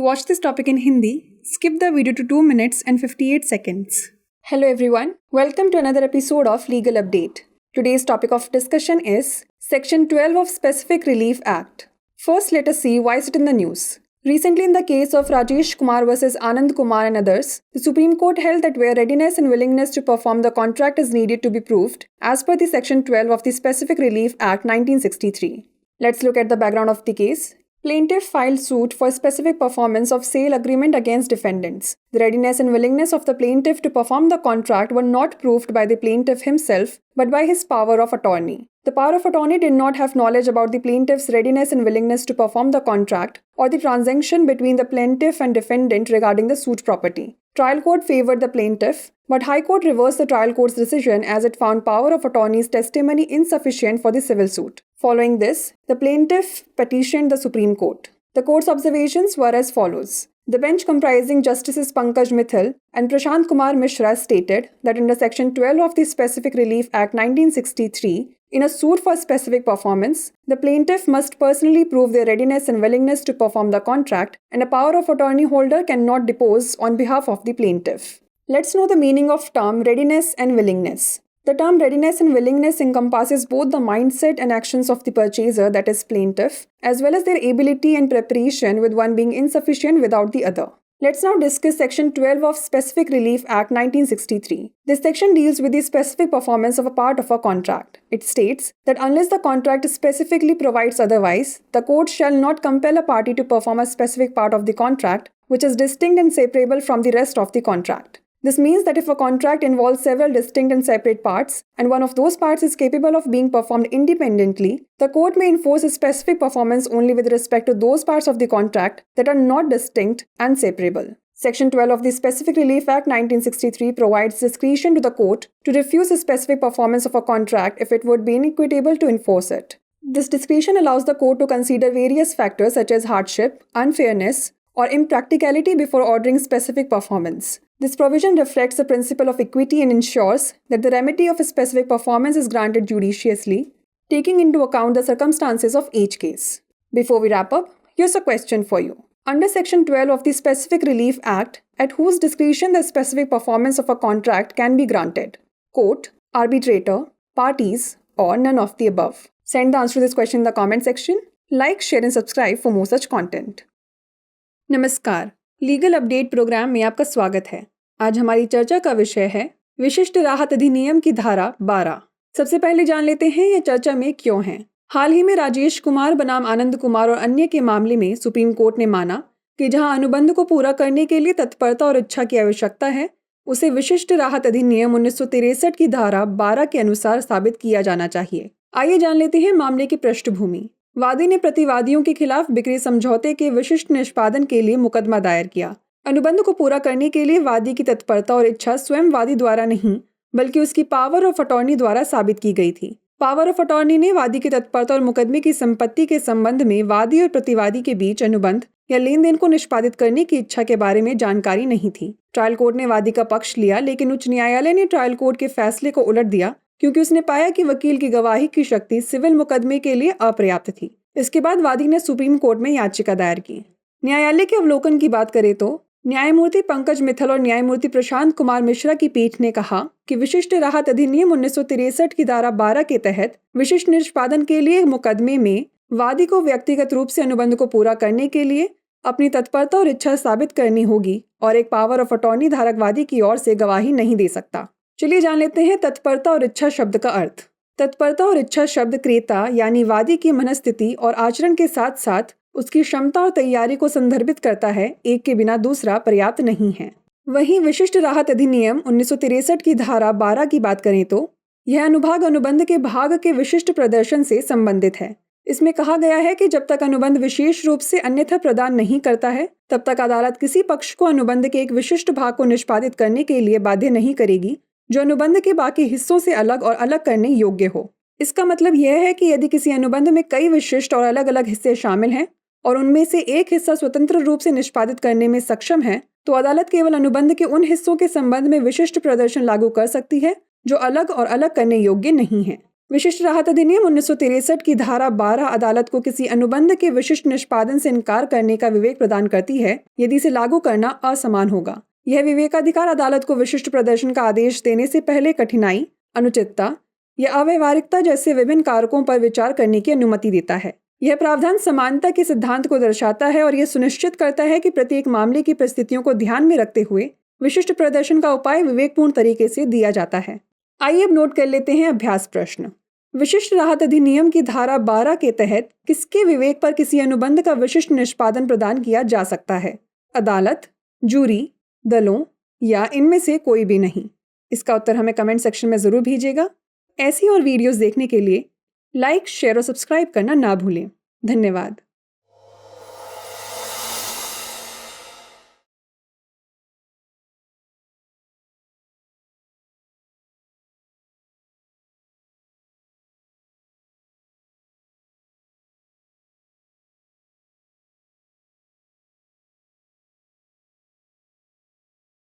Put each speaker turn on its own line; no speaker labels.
Watch this topic in Hindi. Skip the video to 2 minutes and 58 seconds. Hello everyone. Welcome to another episode of Legal Update. Today's topic of discussion is Section 12 of Specific Relief Act. First, let us see why is it in the news. Recently, in the case of Rajesh Kumar versus Anand Kumar and others, the Supreme Court held that where readiness and willingness to perform the contract is needed to be proved, as per the Section 12 of the Specific Relief Act 1963. Let's look at the background of the case. Plaintiff filed suit for specific performance of sale agreement against defendants. The readiness and willingness of the plaintiff to perform the contract were not proved by the plaintiff himself, but by his power of attorney. The power of attorney did not have knowledge about the plaintiff's readiness and willingness to perform the contract or the transaction between the plaintiff and defendant regarding the suit property. Trial court favored the plaintiff, but High Court reversed the trial court's decision as it found power of attorney's testimony insufficient for the civil suit. Following this, the plaintiff petitioned the Supreme Court. The court's observations were as follows. The bench comprising Justices Pankaj Mithal and Prashant Kumar Mishra stated that under Section 12 of the Specific Relief Act 1963, in a suit for specific performance, the plaintiff must personally prove their readiness and willingness to perform the contract, and a power of attorney holder cannot depose on behalf of the plaintiff. Let's know the meaning of term readiness and willingness. The term readiness and willingness encompasses both the mindset and actions of the purchaser, that is plaintiff, as well as their ability and preparation, with one being insufficient without the other. Let's now discuss Section 12 of Specific Relief Act 1963. This section deals with the specific performance of a part of a contract. It states that unless the contract specifically provides otherwise, the court shall not compel a party to perform a specific part of the contract, which is distinct and separable from the rest of the contract. This means that if a contract involves several distinct and separate parts, and one of those parts is capable of being performed independently, the court may enforce a specific performance only with respect to those parts of the contract that are not distinct and separable. Section 12 of the Specific Relief Act 1963 provides discretion to the court to refuse a specific performance of a contract if it would be inequitable to enforce it. This discretion allows the court to consider various factors such as hardship, unfairness, or impracticality before ordering specific performance. This provision reflects the principle of equity and ensures that the remedy of a specific performance is granted judiciously, taking into account the circumstances of each case. Before we wrap up, here's a question for you. Under Section 12 of the Specific Relief Act, at whose discretion the specific performance of a contract can be granted? Court, arbitrator, parties, or none of the above? Send the answer to this question in the comment section. Like, share and subscribe for more such content. नमस्कार, legal update programme में आपका स्वागत है। आज हमारी चर्चा का विषय है विशिष्ट राहत अधिनियम की धारा 12। सबसे पहले जान लेते हैं ये चर्चा में क्यों है। हाल ही में राजेश कुमार बनाम आनंद कुमार और अन्य के मामले में सुप्रीम कोर्ट ने माना कि जहां अनुबंध को पूरा करने के लिए तत्परता और इच्छा की आवश्यकता है, उसे विशिष्ट राहत अधिनियम 1963 की धारा 12 के अनुसार साबित किया जाना चाहिए। आइए जान लेते हैं मामले की पृष्ठभूमि। वादी ने प्रतिवादियों के खिलाफ बिक्री समझौते के विशिष्ट निष्पादन के लिए मुकदमा दायर किया। अनुबंध को पूरा करने के लिए वादी की तत्परता और इच्छा स्वयं वादी द्वारा नहीं, बल्कि उसकी पावर ऑफ अटॉर्नी द्वारा साबित की गई थी। पावर ऑफ अटॉर्नी ने वादी की तत्परता और मुकदमे की संपत्ति के संबंध में वादी और प्रतिवादी के बीच अनुबंध या लेन देन को निष्पादित करने की इच्छा के बारे में जानकारी नहीं थी। ट्रायल कोर्ट ने वादी का पक्ष लिया, लेकिन उच्च न्यायालय ने ट्रायल कोर्ट के फैसले को उलट दिया क्योंकि उसने पाया कि वकील की गवाही की शक्ति सिविल मुकदमे के लिए अपर्याप्त थी। इसके बाद वादी ने सुप्रीम कोर्ट में याचिका दायर की। न्यायालय के अवलोकन की बात करें तो न्यायमूर्ति पंकज मित्तल और न्यायमूर्ति प्रशांत कुमार मिश्रा की पीठ ने कहा कि विशिष्ट राहत अधिनियम 1963 की धारा 12 के तहत विशिष्ट निष्पादन के लिए मुकदमे में वादी को व्यक्तिगत रूप से अनुबंध को पूरा करने के लिए अपनी तत्परता और इच्छा साबित करनी होगी और एक पावर ऑफ अटॉर्नी धारक वादी की ओर से गवाही नहीं दे सकता। चलिए जान लेते हैं तत्परता और इच्छा शब्द का अर्थ। तत्परता और इच्छा शब्द क्रेता यानी वादी की मनस्थिति और आचरण के साथ साथ उसकी क्षमता और तैयारी को संदर्भित करता है। एक के बिना दूसरा पर्याप्त नहीं है। वहीं विशिष्ट राहत अधिनियम 1963 की धारा 12 की बात करें तो यह अनुभाग अनुबंध के भाग के विशिष्ट प्रदर्शन से संबंधित है। इसमें कहा गया है कि जब तक अनुबंध विशेष रूप से अन्यथा प्रदान नहीं करता है, तब तक अदालत किसी पक्ष को अनुबंध के एक विशिष्ट भाग को निष्पादित करने के लिए बाध्य नहीं करेगी जो अनुबंध के बाकी हिस्सों से अलग और अलग करने योग्य हो। इसका मतलब यह है कि यदि किसी अनुबंध में कई विशिष्ट और अलग अलग हिस्से शामिल हैं और उनमें से एक हिस्सा स्वतंत्र रूप से निष्पादित करने में सक्षम है, तो अदालत केवल अनुबंध के उन हिस्सों के संबंध में विशिष्ट प्रदर्शन लागू कर सकती है जो अलग और अलग करने योग्य नहीं है। विशिष्ट राहत अधिनियम 1963 की धारा 12 अदालत को किसी अनुबंध के विशिष्ट निष्पादन से इनकार करने का विवेक प्रदान करती है यदि इसे लागू करना असमान होगा। यह विवेकाधिकार अदालत को विशिष्ट प्रदर्शन का आदेश देने से पहले कठिनाई, अनुचितता या अव्यवहारिकता जैसे विभिन्न कारकों पर विचार करने की अनुमति देता है। यह प्रावधान समानता के सिद्धांत को दर्शाता है और यह सुनिश्चित करता है कि प्रत्येक मामले की परिस्थितियों को ध्यान में रखते हुए विशिष्ट प्रदर्शन का उपाय विवेकपूर्ण तरीके से दिया जाता है। आइए अब नोट कर लेते हैं अभ्यास प्रश्न। विशिष्ट राहत अधिनियम की धारा 12 के तहत किसके विवेक पर किसी अनुबंध का विशिष्ट निष्पादन प्रदान किया जा सकता है? अदालत, जूरी, दलों या इनमें से कोई भी नहीं? इसका उत्तर हमें कमेंट सेक्शन में जरूर भेजिएगा। ऐसी और वीडियोस देखने के लिए लाइक, शेयर और सब्सक्राइब करना ना भूलें। धन्यवाद।